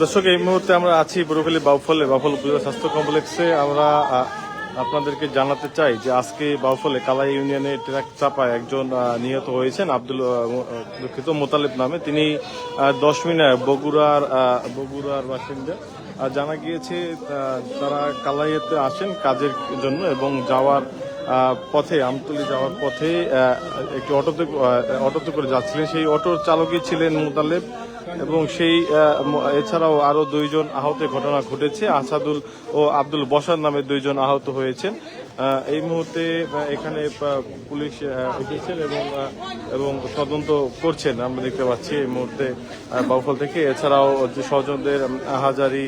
দর্শক, এই মুহূর্তে আমরা আছি বরুখালী বাউফলে উপজেলা স্বাস্থ্য কমপ্লেক্সে। আমরা আপনাদেরকে জানাতে চাই যে আজকে বাউফলে কালাই ইউনিয়নে ট্রাক চাপায় একজন নিহত হয়েছেন, দুঃখিত মোতালেব নামে। তিনি 10 মিনার বগুড়ার বাসিন্দা। জানা গিয়েছে তারা কালাইয়েতে আসেন কাজের জন্য এবং যাওয়ার পথে, আমতলী যাওয়ার পথে একটি অটোতে করে যাচ্ছিলেন। সেই অটোর চালকই ছিলেন মোতালেব এবং এছাড়াও আরো 2 জন আহতের ঘটনা ঘটেছে। আসাদুল ও আব্দুল বসার নামে 2 জন আহত হয়েছেন। এই মুহূর্তে এখানে পুলিশ এসেছেন এবং তদন্ত করছেন, আমরা দেখতে পাচ্ছি এই মুহূর্তে বাউফল থেকে। এছাড়াও যে স্বজনদের আহাজারি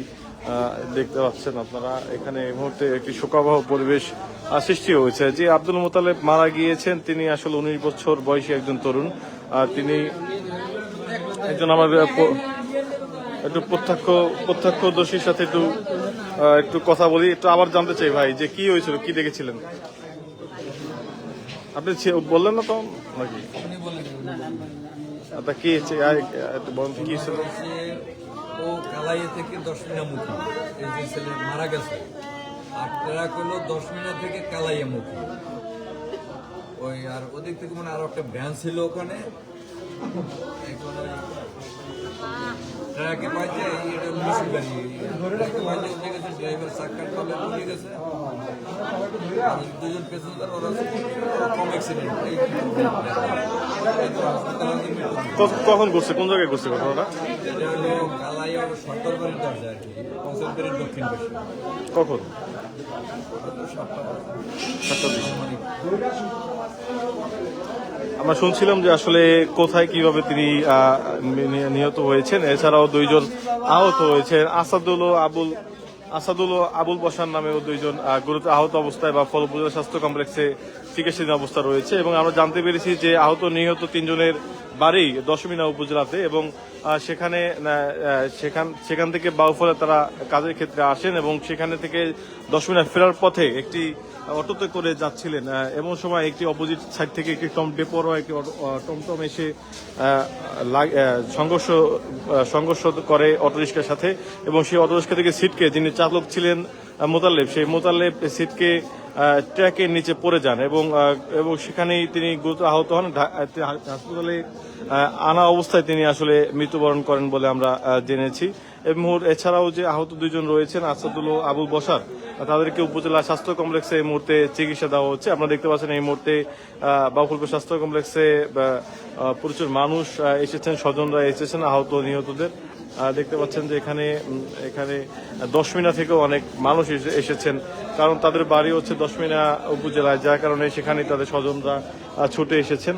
দেখতে পাচ্ছেন আপনারা। এখানে এই মুহূর্তে একটি শোকাবহ পরিবেশ সৃষ্টি হয়েছে। যে আব্দুল মোতালেব মারা গিয়েছেন, তিনি আসলে 19 বছর বয়সী একজন তরুণ। তিনি একজন আমার একটু প্রত্যক্ষদর্শীর সাথে একটু কথা বলি, একটু আবার জানতে চাই ভাই, যে কি হয়েছিল, কি দেখেছিলেন আপনি? বললেন না তো নাকি? আচ্ছা, কি বলেন, কি ছিল? ও কালাইয়া থেকে 10 মিনা মুখী, এই যে ছেলে মারা গেছে, আর ট্রাক হলো 10 মিনা থেকে কালাইয়া মুখী। ওই আর ওদিক থেকে মানে আরো একটা ভ্যান ছিল ওখানে। ট্রাকে পাইছে এটা মিছিল গাড়ি, ট্রাকে পাইছে উঠে গেছে, ড্রাইভার চাকার তলে উঠে গেছে। আর 2 জন প্যাসেঞ্জার ওরা কম অ্যাক্সিডেন্ট। কখন ঘটছে, কোন জায়গায় ঘটছে ঘটনাটা? এটা হলো কালাইয়া সরকারবাড়ির দরজা আর কি, পঞ্চায়েতের দক্ষিণ পাশে। কখন? 7টার দিকে। আমরা শুনছিলাম যে আসলে কোথায় কিভাবে তিনি নিহত হয়েছেন। এছাড়াও 2 জন আহত হয়েছেন। আসাদুল ও আবুল বসার নামেও 2 জন গুরুতর আহত অবস্থায় বাউফল উপজেলা স্বাস্থ্য কমপ্লেক্সে চিকিৎসাধীন অবস্থা রয়েছে। এবং আমরা জানতে পেরেছি যে আহত নিহত 3 জনের বাড়ি 10 মিনা উপজেলাতে এবং সেখান থেকে বাউফলে তারা কাজের ক্ষেত্রে আসেন এবং সেখানে থেকে 10 মিনা ফেরার পথে একটি অটোতে করে যাচ্ছিলেন। এমন সময় একটি অপোজিট সাইড থেকে একটি টমটম এসে সংঘর্ষ করে অটোরিক্সার সাথে এবং সেই অটোরিক্সা থেকে সিটকে, যিনি চালক ছিলেন মোতালেব, সেই মোতালেব সিটকে ট্র্যাকের নিচে পড়ে যান এবং সেখানেই তিনি গুরুতর আহত হন। হাসপাতালে আনা অবস্থায় তিনি আসলে মৃত্যুবরণ করেন বলে আমরা জেনেছি। এছাড়াও যে আহত 2 জন রয়েছেন, আসাদুল ও আবুল বসার, তাদেরকে উপজেলা স্বাস্থ্য কমপ্লেক্সে এই মুহূর্তে চিকিৎসা দেওয়া হচ্ছে। আপনারা দেখতে পাচ্ছেন এই মুহূর্তে বাউফল স্বাস্থ্য কমপ্লেক্সে প্রচুর মানুষ এসেছেন, স্বজনরা এসেছেন আহত নিহতদের। দেখতে পাচ্ছেন যে এখানে 10 মিনা থেকেও অনেক মানুষ এসেছেন, কারণ তাদের বাড়ি হচ্ছে 10 মিনা উপজেলায়, যার কারণে সেখানে তাদের স্বজনরা ছুটে এসেছেন।